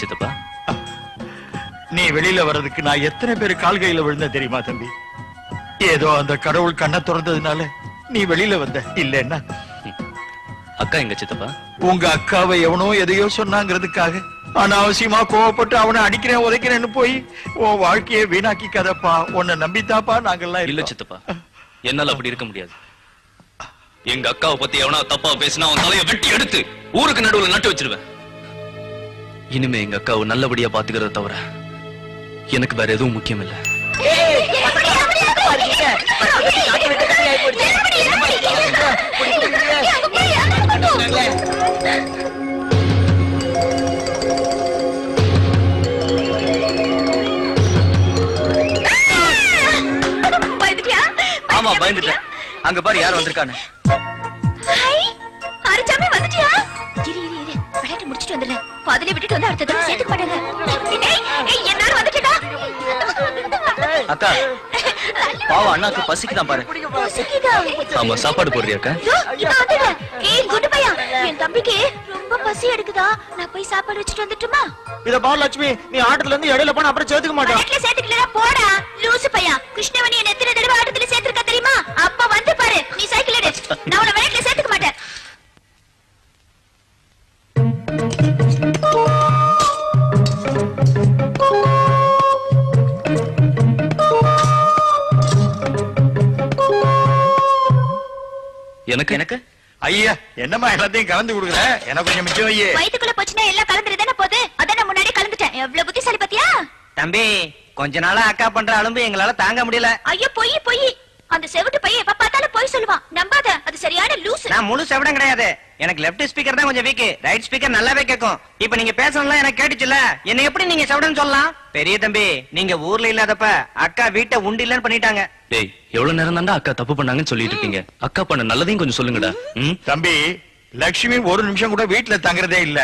சித்தப்பா, நீ வெளியில வர்றதுக்கு நான் எத்தனை பேர் கால் கையில விழுந்த தெரியுமா தம்பி? ஏதோ அந்த கடவுள் கண்ணை திறந்ததுனால நீ வெளியில வந்த. இல்லன்னா அக்கா எங்க சித்தப்பா? உங்க அக்காவை எவனோ எதையோ சொன்னாங்கிறதுக்காக அனாவசியமா கோவப்பட்டு அவனை அடிக்கிறேன் உதைக்கிறேன்னு போய் உன் வாழ்க்கையை வீணாக்கிக்காதப்பா. உன்னை நம்பித்தாப்பா நாங்கெல்லாம் இல்ல சித்தப்பா, என்னால அப்படி இருக்க முடியாது. எங்க அக்காவை பத்தி எவனா தப்பா பேசினா அவன் தலையை வெட்டி எடுத்து ஊருக்கு நடுவுல நட்டு வச்சிருவேன். இனிமே எங்க அக்காவை நல்லபடியா பாத்துக்கிறத தவிர எனக்கு வேற எதுவும் முக்கியம் இல்ல. ஆமா, பயந்துட்டேன். அங்க பாரு யார் வந்திருக்கானு. முடிச்சிட்டு வந்துடுறேன். பாதிலே விட்டுட்டு வந்து அடுத்த தடவை சேர்த்துக்க மாட்டாங்க. எல்லாரும் வந்துட்டா. அக்கா, பாவம் அண்ணாக்கு பசிக்குதான் பாரு. ஆமா, சாப்பாடு போடுறியா அக்கா? குண்டு பையா, என் தம்பிக்கு ரொம்ப பசி எடுக்குதா, நான் போய் சாப்பாடு வச்சுட்டு வந்துட்டுமா? இத பாரு லட்சுமி, நீ ஆட்டத்துல இருந்து இடையில போனா அப்புறம் சேர்த்துக்க மாட்டேன். சேர்த்துக்கல போடா லூசு பையா. கிருஷ்ணவனி என்ன எத்தனை தடவை ஆட்டத்துல சேர்த்திருக்கா தெரியுமா? அப்ப வந்து பாரு, நீ சைக்கிள் எடு. நான் உன்னை விளையாட்டுல சேர்த்துக்க மாட்டேன். எனக்கு எனக்கு ஐயா, என்னம்மா எல்லாத்தையும் கலந்து கொடுக்குற? எனக்கு கொஞ்சம் மிச்சம் ஐயே. வயித்துக்குள்ள போச்சுன்னா எல்லாம் கலந்துருதானே போகுது. அதான் நான் முன்னாடி கலந்துட்டேன். எவ்வளவு புத்திசாலி பாத்தியா? தம்பி, கொஞ்ச நாளா அக்கா பண்ற அலும்பு எங்களால தாங்க முடியல. ஐயோ பொய் பொய். அந்த செவிட்டு பையன் எப்ப பார்த்தாலும் பொய் சொல்லுவான். நம்பாத, அது சரியான லூசு. நான் முழு செவிடம் கிடையாது. எனக்கு லெஃப்ட் ஸ்பீக்கர் தான் கொஞ்சம் வீக், ரைட் ஸ்பீக்கர் நல்லாவே கேட்கும். இப்ப நீங்க பேசணும்ல எனக்கு கேட்டுச்சுல, என்ன எப்படி நீங்க செவிடம் சொல்லலாம்? பெரிய தம்பி, நீங்க ஊர்ல இல்லாதப்ப அக்கா வீட்டை உண்டு இல்லன்னு பண்ணிட்டாங்க. ஏய், எவ்வளவு நேரம் தாண்டா அக்கா தப்பு பண்ணாங்கன்னு சொல்லிட்டு இருக்கீங்க? அக்கா பண்ண நல்லதையும் கொஞ்சம் சொல்லுங்கடா. தம்பி, லட்சுமி ஒரு நிமிஷம் கூட வீட்டுல தங்குறதே இல்ல.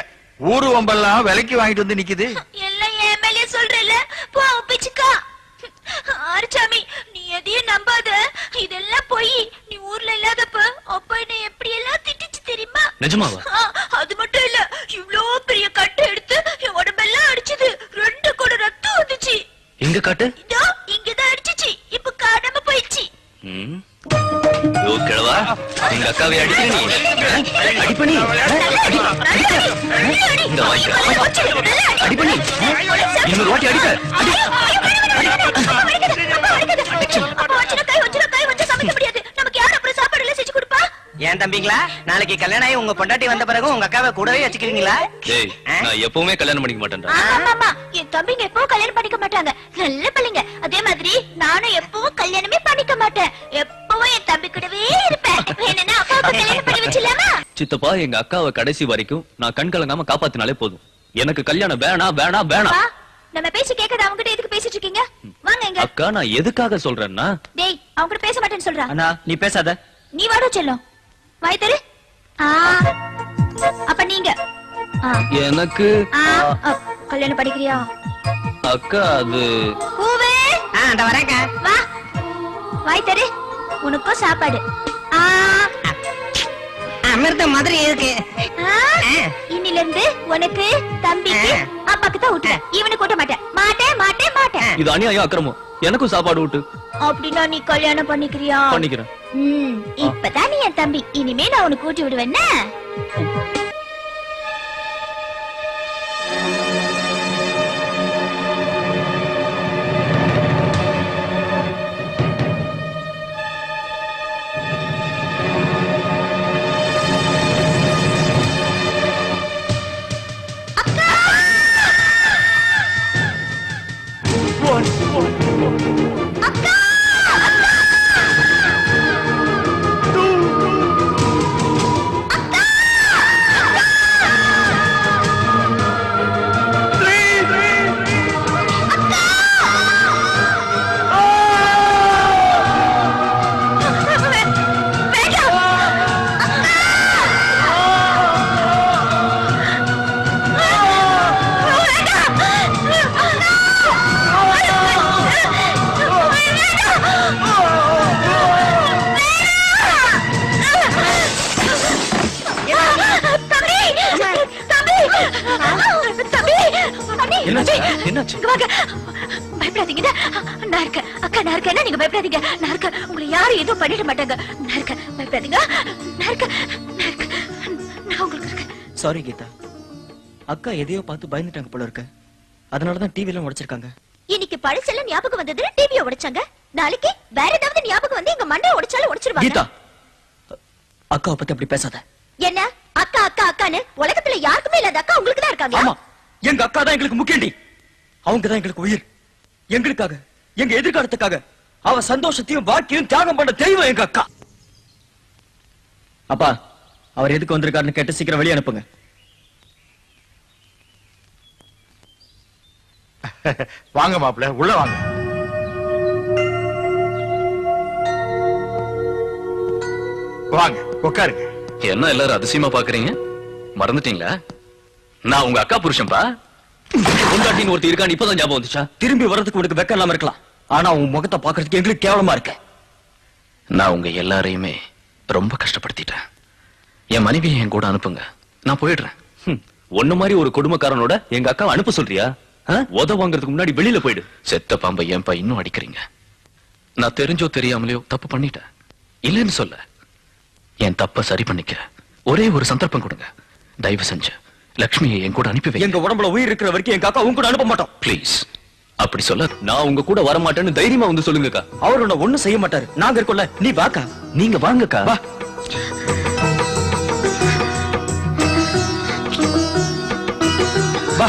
ஊரு ஒம்பெல்லாம் விலைக்கு வாங்கிட்டு வந்து நிக்குது. எல்லாம் என் மேலே சொல்றல. போ பிச்சுக்கா. ஆர்ச்சாமி, நீ எதையும் நம்பாத. இதெல்லாம் போய் நீ ஊர்ல இல்லாதப்ப அப்பா என்ன எப்படி எல்லாம் திட்டிச்சு தெரியுமா? நிஜமாவா? அது மட்டும் இல்ல, இவ்ளோ பெரிய கட்டை எடுத்து என் உடம்பெல்லாம் அடிச்சது. 2 கூட ரத்தம் வந்துச்சு. எங்க காட்டு? இதோ இங்கதான் அடிச்சிச்சு. இப்ப காணாம போயிடுச்சு. ஓ கிழவா, எங்க அக்காவை அடிக்க நீ அடிப்பணி இந்த அடிப்பணி இன்னொரு வாட்டி அடிக்க. ஏன் தம்பிங்களா, நாளைக்கு கல்யாணம் ஆகி உங்க பொண்டாட்டி வந்த பிறகு உங்க அக்காவை கூடவே வச்சுக்கிறீங்களா? ஏய், நான் எப்பவுமே கல்யாணம் பண்ணிக்க மாட்டேன்டா. ஆமா, என் தம்பிங்க எப்பவும் கல்யாணம் பண்ணிக்க மாட்டாங்க. நல்ல பிள்ளைங்க. அதே மாதிரி நானும் எப்பவும் கல்யாணமே பண்ணிக்க மாட்டேன். எப்பவும் என் தம்பி கூடவே இருப்பேன். என்னன்னா அக்காவுக்கு கல்யாணம் பண்ணி வச்சிடலாமா? சித்தப்பா, எங்க அக்காவை கடைசி வரைக்கும் நான் கண் கலங்காம காப்பாத்தினாலே போதும். எனக்கு கல்யாணம் வேணாம் வேணாம் வேணாம். நம்ம பேசி கேட்காத அவங்க கிட்ட எதுக்கு பேசிட்டு இருக்கீங்க? வாங்க இங்க. அக்கா, நான் எதுக்காக சொல்றேன்னா, டேய், அவங்க கிட்ட பேச மாட்டேன்னு சொல்றா. அண்ணா, நீ பேசாத. நீ வாடா செல்லம். வாய் தரு. அப்ப நீங்க எனக்கு கல்யாணம் படிக்கிறியா? அக்கா, அது பூவே. அந்த வரேங்க. வா, வாய் தரு. உனக்கும் சாப்பாடு. அமிர்த மாதிரி இருக்கு. இன்னில இருந்து உனக்கு தம்பிக்கு அப்பாக்கு தான் ஊட்டுறேன். இவனுக்கு ஊட்ட மாட்டேன். மாட்டேன் மாட்டேன் மாட்டேன். இது அநியாயம், அக்கிரமம். எனக்கும் சாப்பாடு ஊட்டு. அப்படின்னா நீ கல்யாணம் பண்ணிக்கிறியா? பண்ணிக்கிறேன். இப்பதான் நீ என் தம்பி. இனிமே நான் உனக்கு ஊட்டி விடுவேன்னா? என்னாச்சு? அஜய், என்னாச்சு? இங்க வாங்க. பயப்படாதீங்க. நான் இருக்கேன். அக்கா நான் இருக்கேன். நீங்க பயப்படாதீங்க. நான் இருக்கேன். உங்களை யாரும் எதுவும் பண்ணிட மாட்டாங்க. நான் இருக்கேன். பயப்படாதீங்க. நான் இருக்கேன். நான் உங்களுக்கு இருக்கேன். சாரி கீதா, அக்கா எதையோ பார்த்து பயந்துட்டாங்க போல இருக்கு. அதனாலதான் டிவி எல்லாம் உடைச்சிருக்காங்க. இன்னைக்கு பழசெல்லாம் ஞாபகம் வந்தது, டிவியை உடைச்சாங்க. நாளைக்கு வேற ஏதாவது ஞாபகம் வந்து எங்க மண்டையை உடைச்சாலும் உடைச்சிருவாங்க. கீதா, அக்காவை பத்தி அப்படி பேசாத. என்ன அக்கா அக்கா அக்கான்னு உலகத்துல யாருக்குமே இல்லாத அக்கா உங்களுக்கு தான் இருக்காங்க. ஆமா, எங்க அக்கா தான் எங்களுக்கு முக்கியண்டி. அவங்க தான் எங்களுக்கு உயிர். எங்களுக்காக, எங்க எதிர்காலத்துக்காக அவ சந்தோஷத்தையும் வாழ்க்கையும் தியாகம் பண்ண தெய்வம் எங்க அக்கா. அப்பா, அவர் எதுக்கு வந்திருக்காருன்னு கேட்டு சீக்கிரம் வெளியே அனுப்புங்க. வாங்க மாப்பிள்ள, உள்ள வாங்க. வாங்க உட்காருங்க. என்ன எல்லாரும் அதிசயமா பாக்குறீங்க? மறந்துட்டீங்களா? நான் உங்க அக்கா புருஷன்பா. பொண்டாட்டின்னு ஒருத்தர் இருக்கான்னு இப்பதான் ஞாபகம் வந்துச்சா? திரும்பி வர்றதுக்கு உனக்கு வெக்கம் இல்லாம இருக்கலாம், ஆனா உன் முகத்தை பாக்குறதுக்கு எங்களுக்கு கேவலமா இருக்கு. நான் உங்க எல்லாரையுமே ரொம்ப கஷ்டப்படுத்திட்டேன். என் மனைவியை என் கூட அனுப்புங்க, நான் போயிடுறேன். ஒண்ணு மாதிரி ஒரு குடும்பக்காரனோட எங்க அக்காவை அனுப்ப சொல்றியா? உத வாங்குறதுக்கு முன்னாடி வெளியில போயிடு. செத்த பாம்பை ஏன்பா இன்னும் அடிக்கிறீங்க? நான் தெரிஞ்சோ தெரியாமலையோ தப்பு பண்ணிட்டேன், இல்லைன்னு சொல்ல. என் தப்ப சரி பண்ணிக்க ஒரே ஒரு சந்தர்ப்பம் கொடுங்க. தயவு செஞ்சு லட்சுமியை என் கூட அனுப்பி வைங்க. எங்க உடம்புல உயிர் இருக்கிற வரைக்கும் எங்க அக்கா உங்க கூட அனுப்ப மாட்டோம். ப்ளீஸ் அப்படி சொல்ல. நான் உங்க கூட வர மாட்டேன்னு தைரியமா வந்து சொல்லுங்கக்கா. அவர் உன்னை ஒண்ணும் செய்ய மாட்டாரு, நாங்க இருக்கோம்ல. நீ வாக்கா. நீங்க வாங்கக்கா. வா. வா.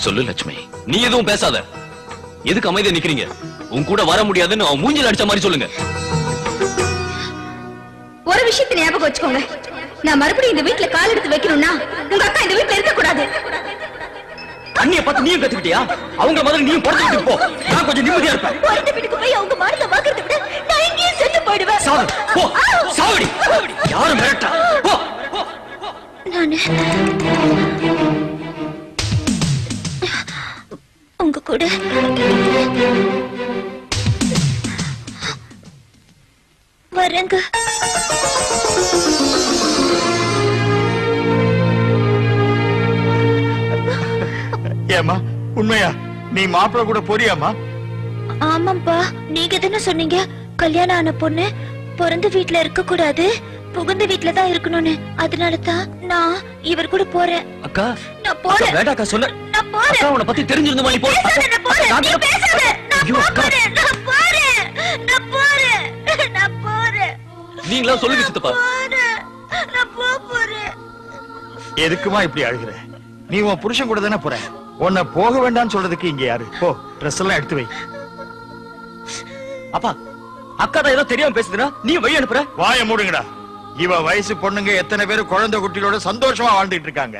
சொல்லு லட்சுமி. நீ எதுவும் பேசாத. எதுக்கு அமைதியா நிக்கிறீங்க? உன் கூட வர முடியாதுன்னு அவன் மூஞ்சில அடிச்ச மாதிரி சொல்லுங்க. ஒரு விஷயத்தை ஞாபகம் வச்சுக்கோங்க, நான் மறுபடியும் இந்த வீட்டுல கால் எடுத்து வைக்கணும்னா உங்க அக்கா இந்த வீட்டுல இருக்க கூடாது. அண்ணிய பார்த்து நீயும் கத்துக்கிட்டியா? அவங்க மாதிரி நீயும் பொறுத்துக்கிட்டு போ. நான் கொஞ்சம் நிம்மதியா இருப்பேன். பிறந்த வீட்டுக்கு போய் அவங்க மாடல வாங்குறதை விட நான் இங்கேயே செத்து போயிடுவேன். சாவு. போ. சாவடி. யாரும் மிரட்டா. போ. நானு உங்க கூட வரேங்க. ஏமா உண்மையா? நீ மாப்பிள்ள கூட போறியாமா? ஆமாப்பா, நீங்க தானே சொன்னீங்க கல்யாணம் ஆன பொண்ணு பிறந்த வீட்டுல இருக்க கூடாது, புகுந்த வீட்டுல தான் இருக்கணும்னு. அதனாலதான் நான் இவர் கூட போறேன். அக்கா நான் போறேன். வேண்டாக்கா சொல்ல. நான் போறேன். அக்கா உன்னை பத்தி தெரிஞ்சிருந்த மாதிரி போ. பேசாத, நான் போறேன். நீ பேசாத. நான் ஐயோ, அக்கா. போறேன். நான் போறேன். நான் போறேன். நான் போறேன். நீங்களா சொல்லுங்க சித்தப்பா. போறேன். நான் போறேன். எதுக்குமா இப்படி அழுகுற? நீ உன் புருஷன் கூட தானே போற. உன்னை போக வேண்டாம்னு சொல்றதுக்கு இங்க யாரு? போ, ட்ரெஸ் எல்லாம் எடுத்து வை. அப்பா, அக்கா தான் ஏதோ தெரியாம பேசுதுனா நீ வழி அனுப்புற. வாய மூடுங்கடா. இவ வயசு பொண்ணுங்க எத்தனை பேர் குழந்தை குட்டிகளோட சந்தோஷமா வாழ்ந்துட்டு இருக்காங்க.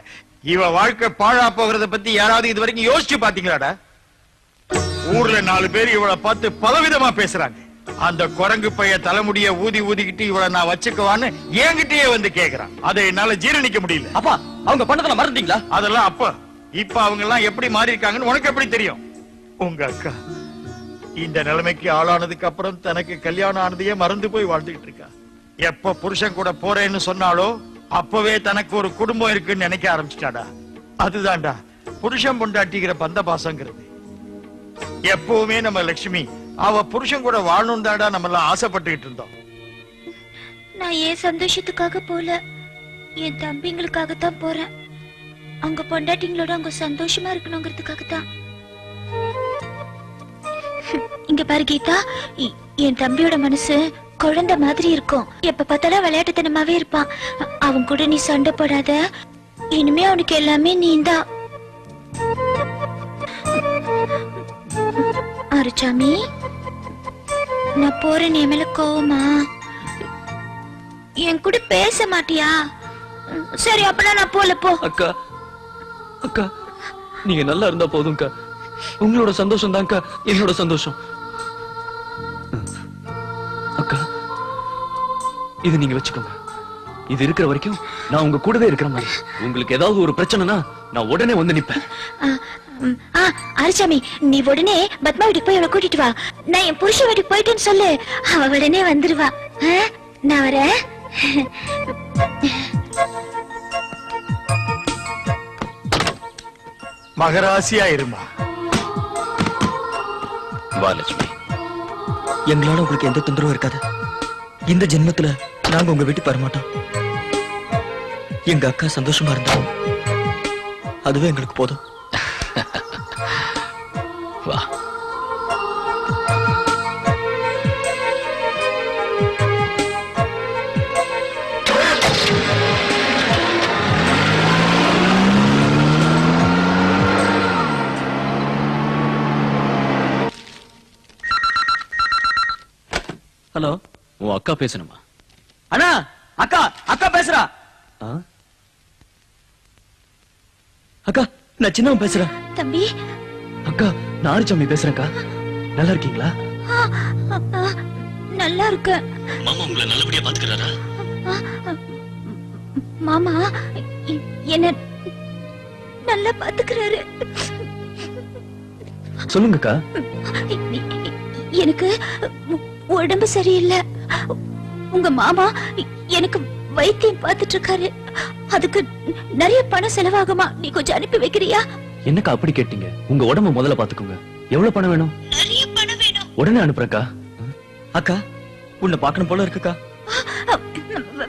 இவ வாழ்க்கை பாழா போகிறத பத்தி யாராவது இது வரைக்கும் யோசிச்சு பாத்தீங்களாடா? ஊர்ல 4 பேர் இவளை பார்த்து பலவிதமா பேசுறாங்க. அந்த குரங்கு பைய தலைமுடிய ஊதி ஊதிக்கிட்டு இவளை நான் வச்சுக்குவான்னு என்கிட்டயே வந்து கேக்குறான். அதை என்னால ஜீரணிக்க முடியல. அப்பா, அவங்க பண்ணதெல்லாம் மறந்துட்டீங்களா? அதெல்லாம் அப்ப இப்ப அவங்க எல்லாம் எப்படி மாறி இருக்காங்கன்னு உனக்கு எப்படி தெரியும்? உங்க அக்கா இந்த நிலைமைக்கு ஆளானதுக்கு அப்புறம் தனக்கு கல்யாணம் ஆனதையே மறந்து போய் வாழ்ந்துகிட்டு இருக்கா. எப்ப புருஷன் கூட போறேன்னு சொன்னாலோ அப்பவே தனக்கு ஒரு குடும்பம் இருக்குன்னு நினைக்க ஆரம்பிச்சிட்டாடா. அதுதான்டா புருஷன் பொண்டாட்டிக்கிற பந்த பாசங்கிறது. எப்பவுமே நம்ம லட்சுமி அவ புருஷன் கூட வாழணும் தாடா நம்ம எல்லாம் ஆசைப்பட்டுக்கிட்டு இருந்தோம். நான் ஏன் சந்தோஷத்துக்காக போல, என் தம்பிங்களுக்காகத்தான் போறேன். அவங்க பொண்டாட்டிங்களோட அவங்க சந்தோஷமா இருக்கணுங்கிறதுக்காகத்தான். இங்க பாரு கீதா, என் தம்பியோட மனசு குழந்தை மாதிரி இருக்கும். எப்ப பார்த்தாலும் விளையாட்டுத்தனமாவே இருப்பான். அவன் கூட நீ சண்டை போடாத. இனிமே அவனுக்கு எல்லாமே நீந்தான். அருச்சாமி, நான் போறேன். என் மேல கோவமா? என் கூட பேச மாட்டியா? சரி, அப்பனா நான் போல. போ. அக்கா அக்கா, நீங்க நல்லா இருந்தா போதும்க்கா. உங்களோட சந்தோஷம் தான்க்கா என்னோட சந்தோஷம். அக்கா, இது நீங்க வச்சுக்கோங்க. இது இருக்கிற வரைக்கும் நான் உங்க கூடவே இருக்கிற மாதிரி. உங்களுக்கு ஏதாவது ஒரு பிரச்சனைனா நான் உடனே வந்து நிப்பேன். அரிசாமி, நீ உடனே பத்மா வீட்டுக்கு போய் அவளை கூட்டிட்டு வா. நான் என் புருஷ வீட்டுக்கு போயிட்டேன்னு சொல்லு, அவ உடனே வந்துருவா. நான் வரேன். மகராசியா இருமா. வா லட்சுமி. எங்களால உங்களுக்கு எந்த தொந்தரவும் இருக்காது. இந்த ஜென்மத்துல நாங்க உங்க வீட்டுக்கு வரமாட்டோம். எங்க அக்கா சந்தோஷமா இருந்தாலும் அதுவே எங்களுக்கு போதும். வா. ஹலோ, உன் அக்கா பேசணுமா? அண்ணா, அக்கா அக்கா பேசுறா. அக்கா, நான் சின்னவன் பேசுறேன். தம்பி, அக்கா, நான் ஆரிச்சாமி பேசுறேன்க்கா. நல்லா இருக்கீங்களா? நல்லா இருக்க. மாமா உங்களை நல்லபடியா பாத்துக்கிறாரா? மாமா என்ன நல்லா பாத்துக்கிறாரு. சொல்லுங்கக்கா. எனக்கு உடம்பு சரியில்லை. உங்க மாமா எனக்கு வைத்தியம் பார்த்துட்டு இருக்காரு. அதுக்கு நிறைய பணம் செலவாகுமா? நீ கொஞ்சம் அனுப்பி வைக்கிறியா? என்னக்கா அப்படி கேட்டீங்க? உங்க உடம்ப முதல்ல பாத்துக்கோங்க. எவ்வளவு பணம் வேணும்? நிறைய பணம் வேணும். உடனே அனுப்புறேன்க்கா. அக்கா, உன்னை பார்க்கணும் போல இருக்குக்கா.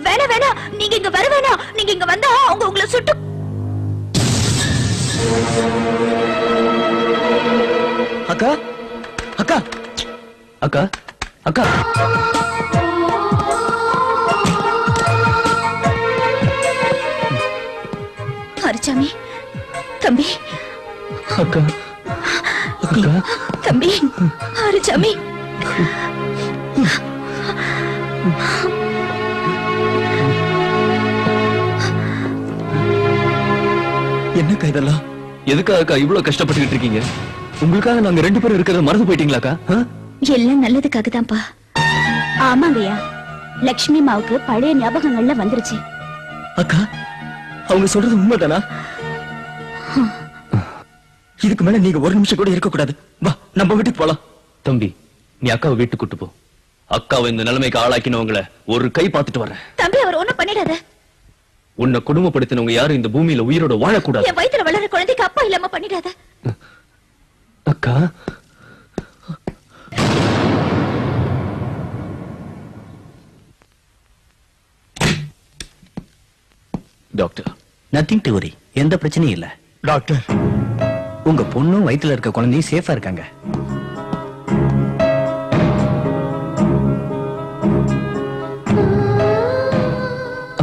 வேணாம் வேணாம், நீங்க இங்க வர வேணாம். நீங்க இங்க வந்தா அவங்க உங்களை சுட்டு. அக்கா, அக்கா, அக்கா, அக்கா. ஹரிசாமி, தம்பி. அக்கா, அக்கா. தம்பி, ஹரிசாமி. என்னக்கா இதெல்லாம்? எதுக்காக அக்கா இவ்வளவு கஷ்டப்பட்டுக்கிட்டு இருக்கீங்க? உங்களுக்காக நாங்க 2 பேரும் இருக்கிறத மறந்து போயிட்டீங்களாக்கா? எல்லாம் நல்லதுக்காக தான்ப்பா. ஆமாங்கய்யா, லட்சுமி மாவுக்கு பழைய ஞாபகங்கள்ல வந்துருச்சு. அக்கா, அவங்க சொல்றது உண்மைதானா? இதுக்கு மேல நீங்க ஒரு நிமிஷம் கூட இருக்க கூடாது. வா, நம்ம வீட்டுக்கு போலாம். தம்பி, நீ அக்காவை வீட்டுக்கு கூட்டு போ. அக்காவை இந்த நிலைமைக்கு ஆளாக்கினவங்கள ஒரு கை பார்த்துட்டு வரேன். தம்பி, அவர் ஒண்ணும் பண்ணிடாத. உன்னை குடும்பப்படுத்தினவங்க யாரும் இந்த பூமியில உயிரோட வாழக்கூடாது. என் வயித்துல வளர குழந்தைக்கு அப்பா இல்லாம பண்ணிடாத. அக்கா, டாக்டர், நத்திங் டு வரி, எந்த பிரச்சனையும் இல்ல. டாக்டர், உங்க பொண்ணும் வயித்துல இருக்க குழந்தையும் சேஃபா இருக்காங்க.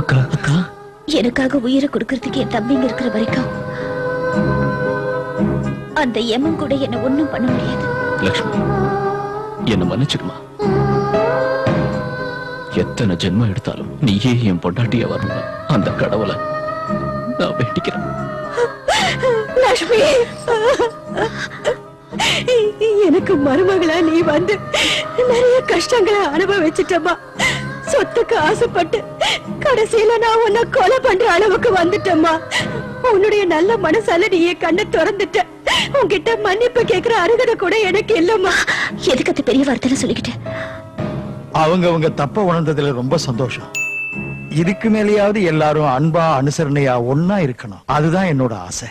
அக்கா, அக்கா. எனக்காக உயிரை கொடுக்கறதுக்கு என் தம்பிங்க இருக்கிற வரைக்கும் அந்த எமன் கூட என்ன ஒண்ணும் பண்ண முடியாது. லட்சுமி, என்ன மன்னிச்சுக்குமா. எத்தனை ஜென்மம் எடுத்தாலும் நீயே என் பொண்டாட்டியா வரணும். அந்த கடவுளை நான் வேண்டிக்கிறேன். லட்சுமி, எனக்கு மருமகளா நீ வந்து நிறைய கஷ்டங்களை அனுபவிச்சிட்டமா. சொத்துக்கு ஆசைப்பட்டு கடைசியில நான் உன்னை கொலை பண்ற அளவுக்கு வந்துட்டம்மா. உன்னுடைய நல்ல மனசால நீ என் கண்ணை திறந்துட்ட. உன்கிட்ட மன்னிப்பு கேட்கிற அருகதை கூட எனக்கு இல்லம்மா. எதுக்கு அது பெரிய வார்த்தை சொல்லிக்கிட்டு? அவங்க தப்ப உணர்ந்ததுல ரொம்ப சந்தோஷம். இதுக்கு மேலேயாவது எல்லாரும் அன்பா அனுசரணையா ஒன்னா இருக்கணும். அதுதான் என்னோட ஆசை.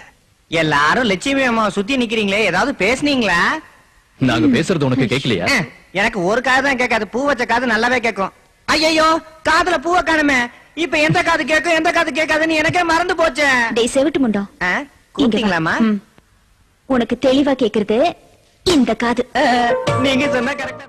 எல்லாரும் லட்சுமி அம்மா சுத்தி நிக்கிறீங்களே, ஏதாவது பேசுனீங்களா? நாங்க பேசுறது உனக்கு கேட்கலையா? எனக்கு ஒரு காது தான் கேட்காது, பூ வச்ச காது நல்லாவே கேட்கும். ஐயோ, காதுல பூவை காணுமே. இப்ப எந்த காது கேட்கும் எந்த காது கேட்காதுன்னு எனக்கே மறந்து போச்சு. டேய் செவிட்டு முண்டோ, கூப்பிட்டீங்களாமா? உனக்கு தெளிவா கேக்குறது இந்த காது. நீங்க சொன்னா கரெக்டா.